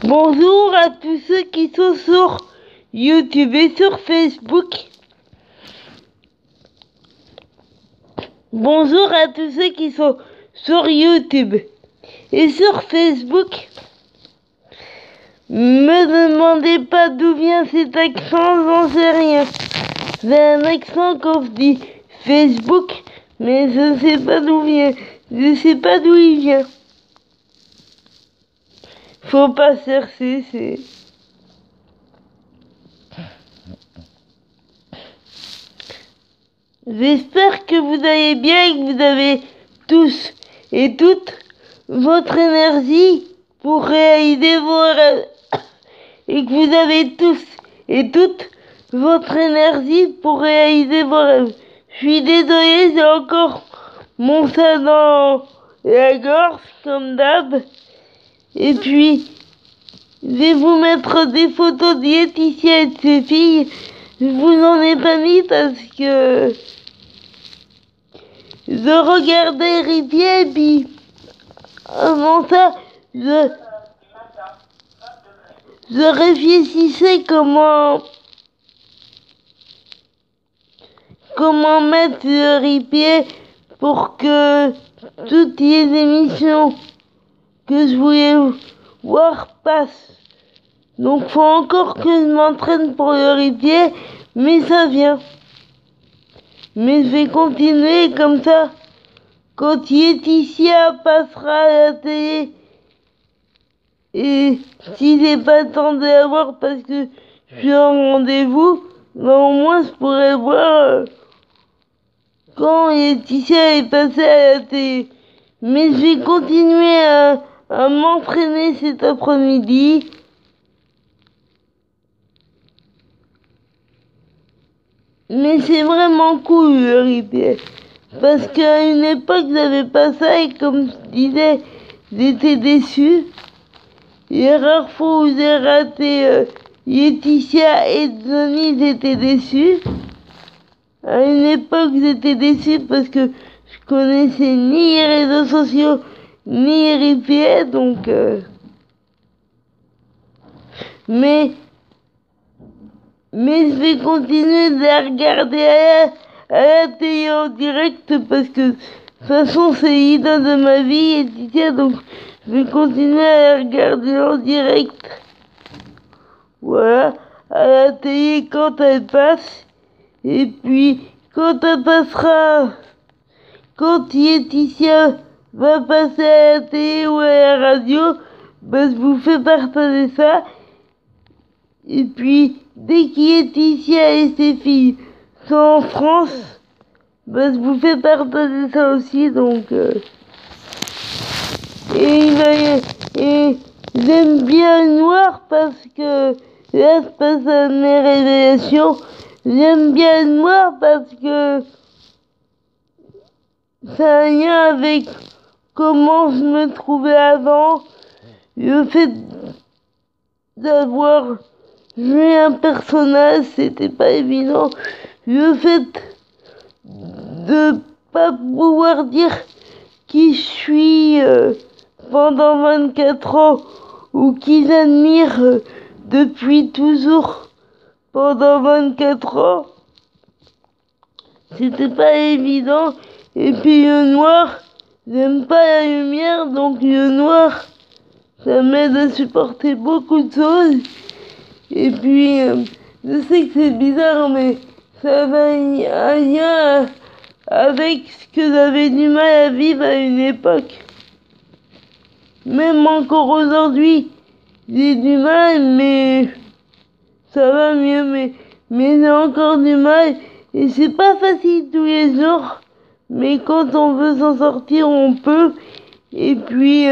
Bonjour à tous ceux qui sont sur YouTube et sur Facebook. Bonjour à tous ceux qui sont sur YouTube et sur Facebook. Me demandez pas d'où vient cet accent, j'en sais rien. C'est un accent quand je dis Facebook, mais je ne sais pas d'où vient. Je sais pas d'où il vient. Faut pas chercher, c'est... J'espère que vous allez bien et que vous avez tous et toutes votre énergie pour réaliser vos rêves. Et que vous avez tous et toutes votre énergie pour réaliser vos rêves. Je suis désolée, j'ai encore mon sein dans la gorge, comme d'hab. Et puis, je vais vous mettre des photos de Laetitia et de ses filles. Je vous en ai pas mis parce que je regardais Rivière et puis avant ça, je réfléchissais comment mettre le replay pour que toutes les émissions que je voulais voir passent. Donc faut encore que je m'entraîne pour le replay, mais ça vient. Mais je vais continuer comme ça. Quand Laetitia passera à la télé, et si j'ai pas le temps de la voir parce que je suis en rendez-vous, ben au moins je pourrais voir quand Laetitia est passée à la télé. Mais je vais continuer à m'entraîner cet après-midi. Mais c'est vraiment cool le replay. Parce qu'à une époque, j'avais pas ça et comme je disais, j'étais déçue. Les rares fois où j'ai raté Laetitia et Johnny, j'étais déçue. À une époque, j'étais déçue parce que je connaissais ni les réseaux sociaux, ni les replays, donc... Mais je vais continuer de la regarder à la télé en direct parce que de toute façon c'est l'idole de ma vie Laetitia, donc je vais continuer à la regarder en direct. Voilà, à la télé quand elle passe. Et puis quand elle passera, quand Laetitia va passer à la télé ou à la radio, ben je vous fais partager ça. Et puis, dès qu'Laetitia et ses filles sont en France, ben, je vous fais partager ça aussi, donc... Et j'aime bien le noir parce que là se passe à mes révélations. J'aime bien le noir parce que ça a un lien avec comment je me trouvais avant. Le fait d'avoir jouer un personnage, c'était pas évident. Le fait de pas pouvoir dire qui je suis pendant 24 ans ou qui j'admire depuis toujours pendant 24 ans, c'était pas évident. Et puis le noir, j'aime pas la lumière, donc le noir, ça m'aide à supporter beaucoup de choses. Et puis, je sais que c'est bizarre, mais ça va un lien avec ce que j'avais du mal à vivre à une époque. Même encore aujourd'hui, j'ai du mal, mais ça va mieux, mais j'ai encore du mal. Et c'est pas facile tous les jours, mais quand on veut s'en sortir, on peut. Et puis,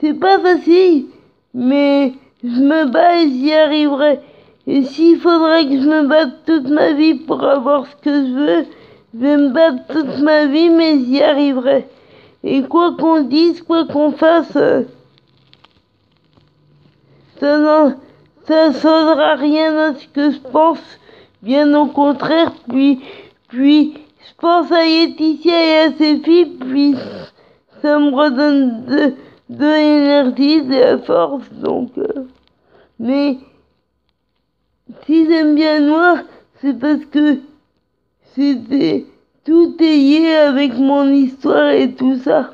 c'est pas facile, mais je me bats et j'y arriverai. Et s'il faudrait que je me batte toute ma vie pour avoir ce que je veux, je vais me battre toute ma vie, mais j'y arriverai. Et quoi qu'on dise, quoi qu'on fasse, ça changera rien à ce que je pense. Bien au contraire, puis je pense à Laetitia et à ses filles, puis ça me redonne de l'énergie, de la force, donc... Mais si j'aime bien noir, c'est parce que c'était tout est lié avec mon histoire et tout ça.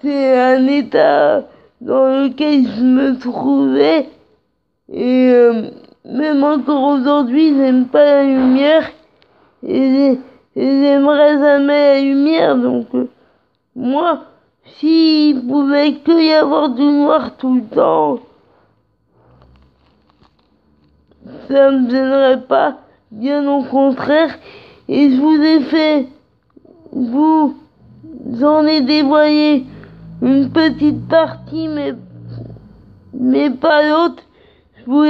C'est un état dans lequel je me trouvais et même encore aujourd'hui, j'aime pas la lumière et j'aimerais jamais la lumière. Donc moi, s'il pouvait que y avoir du noir tout le temps, ça me gênerait pas, bien au contraire. Et je j'en ai dévoilé une petite partie, mais pas l'autre. Je vous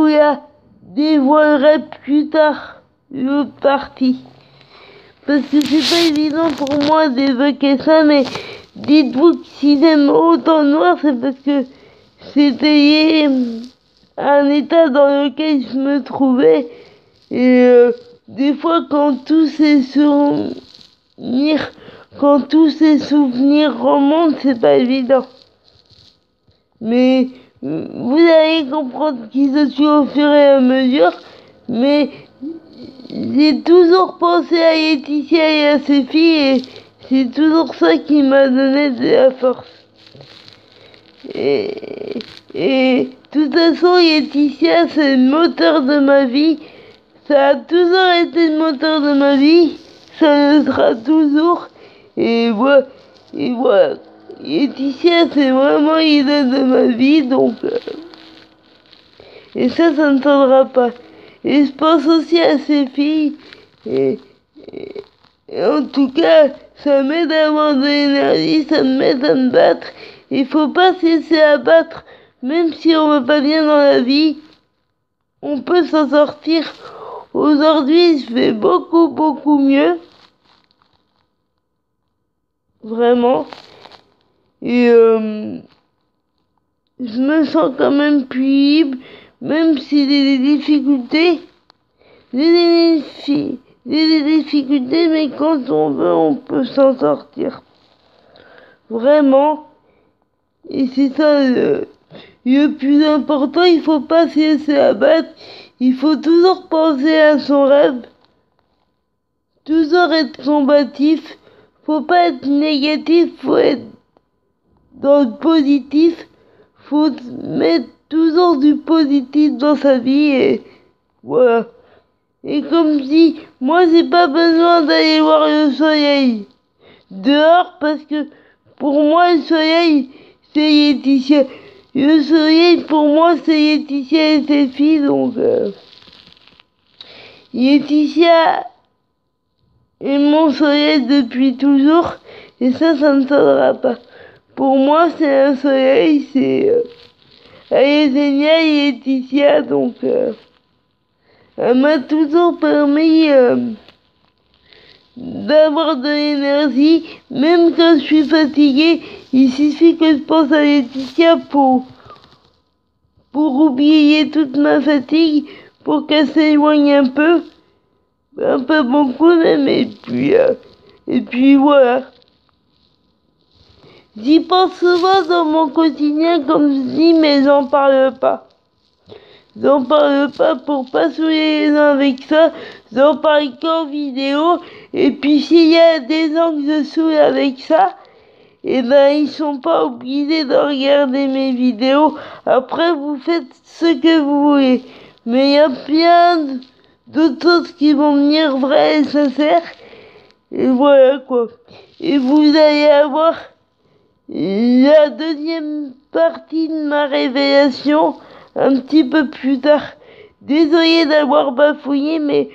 la dévoilerai plus tard, l'autre partie. Parce que c'est pas évident pour moi d'évoquer ça, mais dites-vous que si j'aime autant le noir, c'est parce que c'était un état dans lequel je me trouvais. Et des fois, quand tous ces souvenirs remontent, c'est pas évident. Mais vous allez comprendre qui je suis au fur et à mesure. Mais j'ai toujours pensé à Laetitia et à ses filles, et c'est toujours ça qui m'a donné de la force. Et de toute façon, Laetitia, c'est le moteur de ma vie. Ça a toujours été le moteur de ma vie. Ça le sera toujours. Et voilà. Laetitia, c'est vraiment l'idole de ma vie. Donc, et ça ne changera pas. Et je pense aussi à ses filles. Et en tout cas, ça m'aide à avoir de l'énergie, ça m'aide à me battre. Il faut pas se laisser abattre, même si on va pas bien dans la vie. On peut s'en sortir. Aujourd'hui, je vais beaucoup mieux. Vraiment. Et je me sens quand même plus libre, même si j'ai des difficultés. J'ai des difficultés, mais quand on veut, on peut s'en sortir. Vraiment. Et c'est ça le plus important. Il faut pas se laisser abattre. Il faut toujours penser à son rêve. Toujours être combatif. Faut pas être négatif, faut être dans le positif. Faut mettre toujours du positif dans sa vie et voilà. Et comme je dis, moi j'ai pas besoin d'aller voir le soleil dehors parce que pour moi le soleil c'est Laetitia. Le soleil pour moi c'est Laetitia et ses filles, donc Laetitia est mon soleil depuis toujours et ça ne changera pas. Pour moi c'est un soleil, elle est géniale Laetitia, donc elle m'a toujours permis d'avoir de l'énergie, même quand je suis fatiguée. Il suffit que je pense à Laetitia pour oublier toute ma fatigue, pour qu'elle s'éloigne un peu beaucoup même, et puis voilà. J'y pense souvent dans mon quotidien, comme je dis, mais j'en parle pas. J'en parle pas pour pas saouler les uns avec ça. J'en parle qu'en vidéo. Et puis s'il y a des gens que je saoule avec ça, et ben ils sont pas obligés de regarder mes vidéos. Après vous faites ce que vous voulez. Mais il y a plein d'autres choses qui vont venir vraies et sincères. Et voilà quoi. Et vous allez avoir la deuxième partie de ma révélation un petit peu plus tard. Désolée d'avoir bafouillé, mais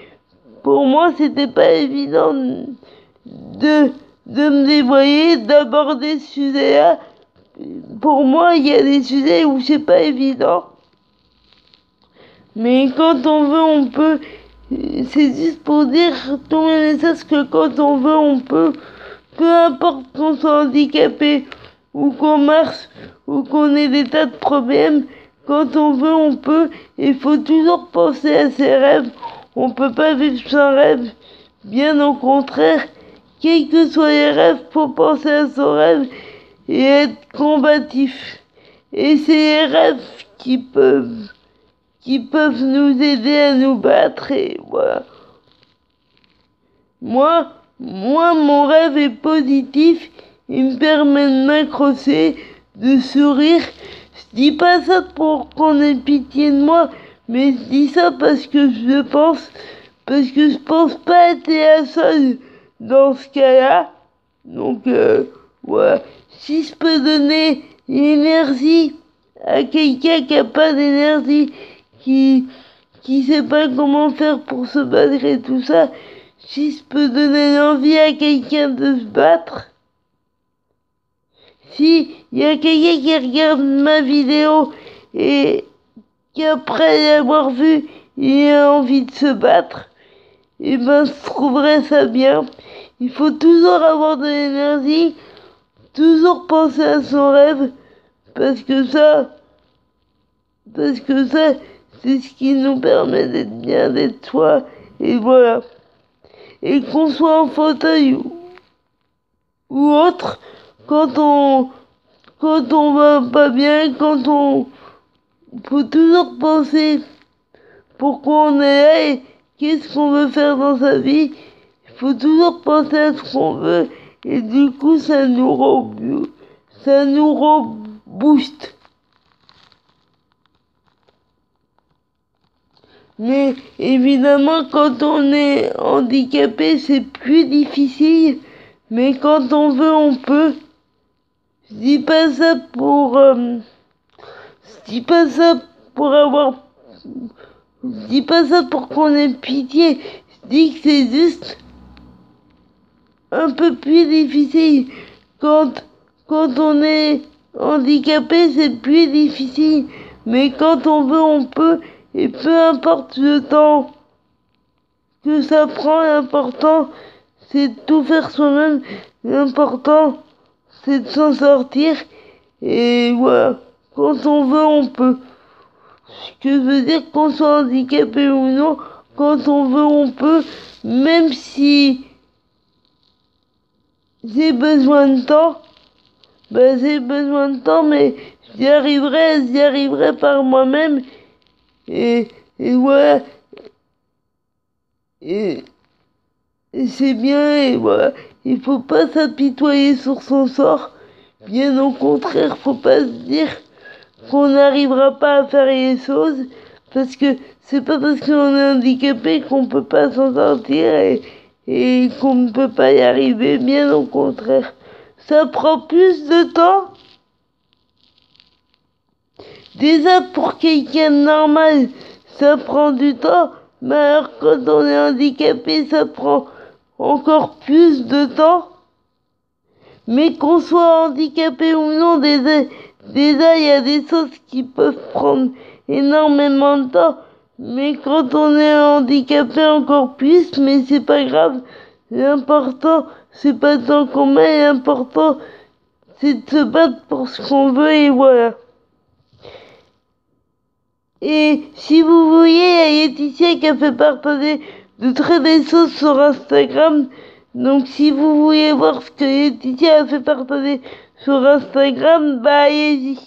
pour moi c'était pas évident de me dévoiler, d'aborder ce sujet-là. Pour moi, il y a des sujets où c'est pas évident. Mais quand on veut, on peut. C'est juste pour dire tout le message que quand on veut, on peut. Peu importe qu'on soit handicapé, ou qu'on marche, ou qu'on ait des tas de problèmes, quand on veut, on peut. Il faut toujours penser à ses rêves. On peut pas vivre sans rêve. Bien au contraire, quels que soient les rêves, faut penser à son rêve et être combatif. Et c'est les rêves qui peuvent nous aider à nous battre, et voilà. Moi, mon rêve est positif, il me permet de m'accrocher, de sourire. Je dis pas ça pour qu'on ait pitié de moi, mais je dis ça parce que je pense pas être la seule dans ce cas-là. Donc, ouais. Si je peux donner l'énergie à quelqu'un qui a pas d'énergie, qui sait pas comment faire pour se battre et tout ça, si je peux donner l'envie à quelqu'un de se battre, si il y a quelqu'un qui regarde ma vidéo et qu'après l'avoir vue, il a envie de se battre, et ben je trouverais ça bien. Il faut toujours avoir de l'énergie, toujours penser à son rêve, parce que ça, c'est ce qui nous permet d'être bien, d'être soi, et voilà. Et qu'on soit en fauteuil ou autre, quand on va pas bien, faut toujours penser pourquoi on est là et qu'est-ce qu'on veut faire dans sa vie. Il faut toujours penser à ce qu'on veut, et du coup ça nous rebooste. Mais évidemment, quand on est handicapé, c'est plus difficile. Mais quand on veut, on peut. Je dis pas ça pour qu'on ait pitié. Je dis que c'est juste un peu plus difficile. Quand on est handicapé, c'est plus difficile. Mais quand on veut, on peut. Et peu importe le temps que ça prend, l'important, c'est de tout faire soi-même. L'important, c'est de s'en sortir. Et voilà, quand on veut, on peut. Ce que je veux dire, qu'on soit handicapé ou non, quand on veut, on peut. Même si j'ai besoin de temps, mais j'y arriverai par moi-même. Et voilà. Et c'est bien, et voilà. Il faut pas s'apitoyer sur son sort. Bien au contraire, faut pas se dire qu'on n'arrivera pas à faire les choses. Parce que c'est pas parce qu'on est handicapé qu'on peut pas s'en sortir et qu'on ne peut pas y arriver. Bien au contraire. Ça prend plus de temps. Déjà pour quelqu'un de normal, ça prend du temps. Mais alors quand on est handicapé, ça prend encore plus de temps. Mais qu'on soit handicapé ou non, déjà il y a des choses qui peuvent prendre énormément de temps. Mais quand on est handicapé, encore plus, mais c'est pas grave. L'important, c'est pas tant qu'on met, l'important, c'est de se battre pour ce qu'on veut, et voilà. Et si vous voyez, il y a Laetitia qui a fait partager de très belles choses sur Instagram. Donc si vous voulez voir ce que Laetitia a fait partager sur Instagram, bah allez-y.